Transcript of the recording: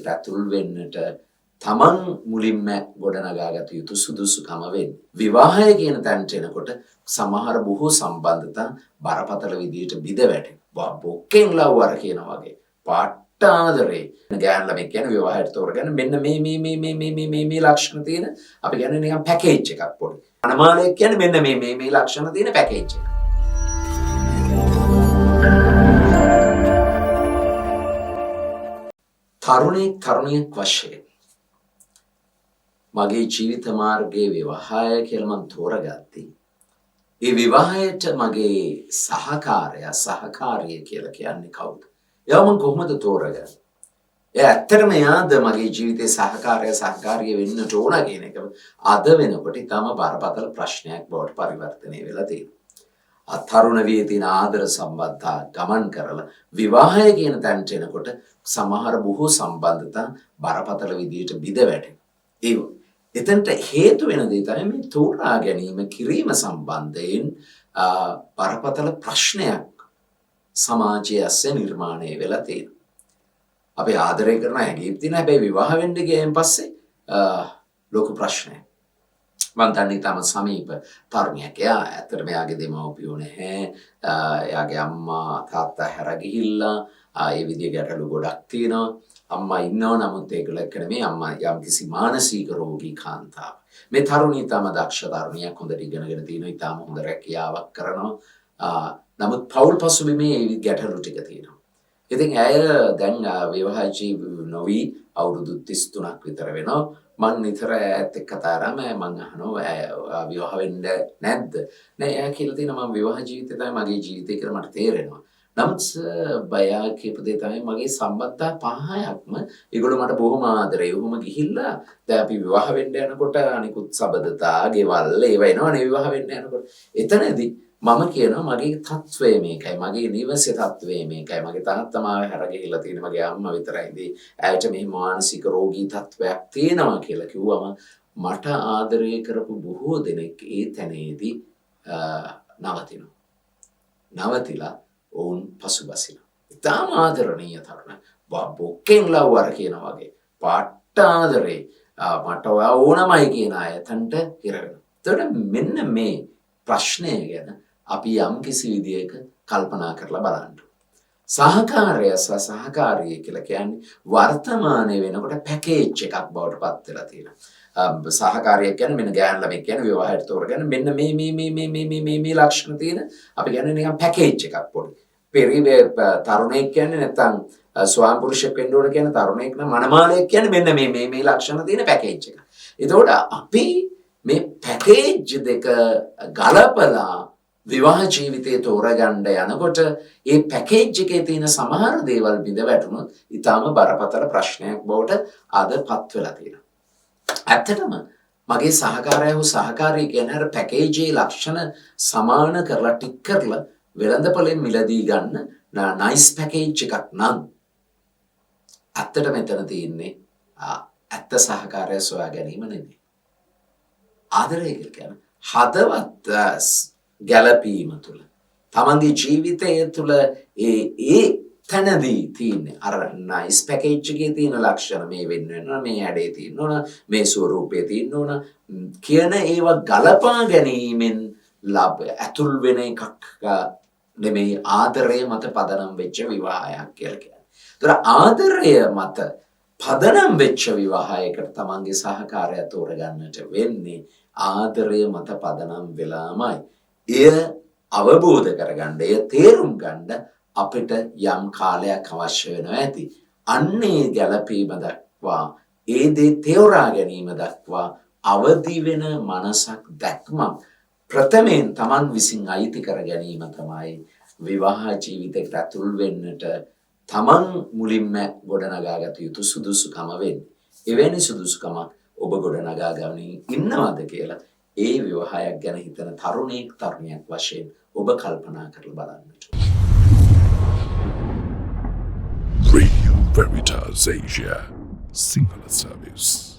ජීවිතයකට ඇතුල් වෙන්නට තමන් මුලින්ම ගොඩනගාගත යුතු සුදුසුකම වෙන්නේ. විවාහය කියන තැනට එනකොට සමහර බොහෝ සම්බන්ධතා බරපතල විදියට බිඳ වැටෙනවා. බොක්කෙන් ලව්වර කියන වගේ. පාට්ටාදරේ ගෑන් ළමෙක් කියන විවාහයට තෝරගෙන මෙන්න මේ ලක්ෂණ තියෙන අපි කියන්නේ නිකන් පැකේජ් එකක් පොඩි. අනමාලයක් කියන්නේ මෙන්න මේ ලක්ෂණ තියෙන පැකේජ් එකක්. තරුණියක් වශයෙන් මගේ ජීවිත මාර්ගයේ විවාහය කියලා මම තෝරගත්තේ. ඒ විවාහයට මගේ සහකාරිය කියලා කියන්නේ කවුද? එයා මම කොහොමද තෝරගන්නේ? ඇත්තටම එයාද මගේ ජීවිතේ සහකාරිය වෙන්නට ඕන කියන එක අද වෙනකොට ඊටම බරපතල ප්‍රශ්නයක් බවට පරිවර්තනය වෙලා තියෙනවා. තරුණ වියේ තියෙන ආදර සම්බන්ධතා ගමන් කරලා විවාහය කියන තැනට එනකොට සමහර බොහෝ සම්බන්ධතා බරපතල විදියට බිඳ වැටෙනවා. එතනට හේතු වෙන දේ තමයි මේ තෝරා ගැනීම කිරීම සම්බන්ධයෙන් බරපතල ප්‍රශ්නයක් සමාජයේ ඇස්සේ නිර්මාණය වෙලා තියෙනවා. අපි ආදරය කරන හැඟීම් තියෙන හැබැයි විවාහ වෙන්න ගියන් පස්සේ ලොකු ප්‍රශ්නයක්. මම දන්නේ තම සමීප තරුණියක්. එයා ඇත්තටම එයාගේ දෙමව්පියෝ නැහැ. එයාගේ අම්මා තාත්තා හැර ගිහිල්ලා ඒ විදිය ගැටලු ගොඩක් තියෙනවා. අම්මා ඉන්නව නමුත් ඒකල එක්ක නෙමෙයි අම්මා යම්කිසි මානසික රෝගී කාන්තාවක්. මේ තරුණිය තම දක්ෂ තරුණියක් හොඳට ඉගෙනගෙන තියෙනවා. ඊටාම හොඳ රැකියාවක් කරනවා. නමුත් පෞල් පසුබිමේ ඒ ගැටලු ටික තියෙනවා. ඉතින් ඇය දැන් විවාහ ජීවිතය නොවි අවුරුදු 33ක් විතර වෙනවා. මම නිතර ඇත්ත එක්ක කතා කරාම මම අහනවා විවාහ වෙන්න නැද්ද? නෑ එයා කියලා තියෙනවා මම විවාහ ජීවිතය තමයි මගේ ජීවිතය කියලා මට තේරෙනවා. නමුත් බයා කියපු දේ තමයි මගේ සම්බන්ධතා පහයක්ම ඒගොල්ලෝ මට බොහොම ආදරේ. උහුම ගිහිල්ලා දැන් අපි විවාහ වෙන්න යනකොට අනිකුත් සබඳතා ගෙවල් ඒව එනවනේ විවාහ වෙන්න යනකොට. එතනදී මම කියනවා මගේ තත්වය මේකයි. මගේ නිවසේ තත්වය මේකයි. මගේ තාත්තා මාව හැර ගිහිල්ලා තියෙන මගේ අම්මා විතරයි ඉඳී. ඇයට මේ මානසික රෝගී තත්වයක් තියෙනවා කියලා කිව්වම මට ආදරය කරපු බොහෝ දෙනෙක් ඒ තැනේදී නවතිලා ඔවුන් පසුබසිනවා. ඉතාම ආදරණීය තරුණ බොක්කෙන් ලව්වර කියන වගේ පාට්ටාදරේ මට ඔයා ඕනමයි කියන අයතන්ට හිර වෙනවා. එතකොට මෙන්න මේ ප්‍රශ්නය ගැන අපි යම් කිසි විදියක කල්පනා කරලා බලන්න. සහකාරිය කියලා කියන්නේ වර්තමානයේ වෙනකොට පැකේජ් එකක් බවට පත් වෙලා තියෙනවා. සහකාරිය කියන්නේ මෙන්න ගෑන් ළමෙක් කියන්නේ විවාහයට තෝරගෙන මෙන්න මේ ලක්ෂණ තියෙන අපි කියන්නේ නිකන් පැකේජ් එකක් පොඩි. තරුණයෙක් කියන්නේ නැත්තම් ස්වාම පුරුෂයෙක් වෙන්න ඕන කියන තරුණයෙක් නම් මනමාලයෙක් කියන්නේ මෙන්න මේ ලක්ෂණ තියෙන පැකේජ් එක. එතකොට අපි මේ පැකේජ් දෙක ගලපලා විවාහ ජීවිතය තෝරගන්න යනකොට ඒ පැකේජ් එකේ තියෙන සමහර දේවල් බිඳ වැටුණොත් ඊටාම බරපතල ප්‍රශ්නයක් බවට අදපත් වෙලා තියෙනවා. ඇත්තටම මගේ සහකාරිය කියන්නේ අර පැකේජේ ලක්ෂණ සමාන කරලා ටික් කරලා වෙළඳපොලෙන් මිලදී ගන්න නයිස් පැකේජ් එකක් නම් ඇත්තට මෙතන තියෙන්නේ ඇත්ත සහකාරය සොයා ගැනීම නෙමෙයි. ආදරය කියන්නේ හදවත් ගැළපීම තුළ තමන්ගේ ජීවිතය තුළ ඒ තැනදී තියෙන්නේ අර නයිස් පැකේජ් එකේ තියෙන ලක්ෂණ මේ වෙන්න වෙනවා මේ හැඩේ තියෙන්න ඕන මේ ස්වරූපේ තියෙන්න ඕන කියන ඒවා ගලපා ගැනීමෙන් ඇතුල් වෙන එකක් නෙමෙයි ආදරය මත පදනම් වෙච්ච විවාහයක් කියලා කියන්නේ. ඒතර ආදරය මත පදනම් වෙච්ච විවාහයකට තමන්ගේ සහකාරය තෝරගන්නට වෙන්නේ ආදරය මත පදනම් වෙලාමයි. එය අවබෝධ කරගන්න, එය තේරුම් ගන්න අපිට යම් කාලයක් අවශ්‍ය වෙනවා ඇති. අන්නේ ගැළපීම දක්වා, ඒ දේ තේරුම් ගැනීම දක්වා අවදි වෙන මනසක් දැක්මක් ප්‍රථමයෙන් තමන් විසින් අයිති කර ගැනීම තමයි විවාහ ජීවිතයකට ඇතුල් වෙන්නට තමන් මුලින්ම ගොඩනගාගත යුතු සුදුසුකම වෙන්නේ. එවැනි සුදුසුකමක් ඔබ ගොඩනගා ගනිමින් ඉන්නවද කියලා ඒ විවාහයක් ගැන හිතන තරුණියක් වශයෙන් ඔබ කල්පනා කරලා බලන්නට. Radio Veritas Asia Sinhala Service.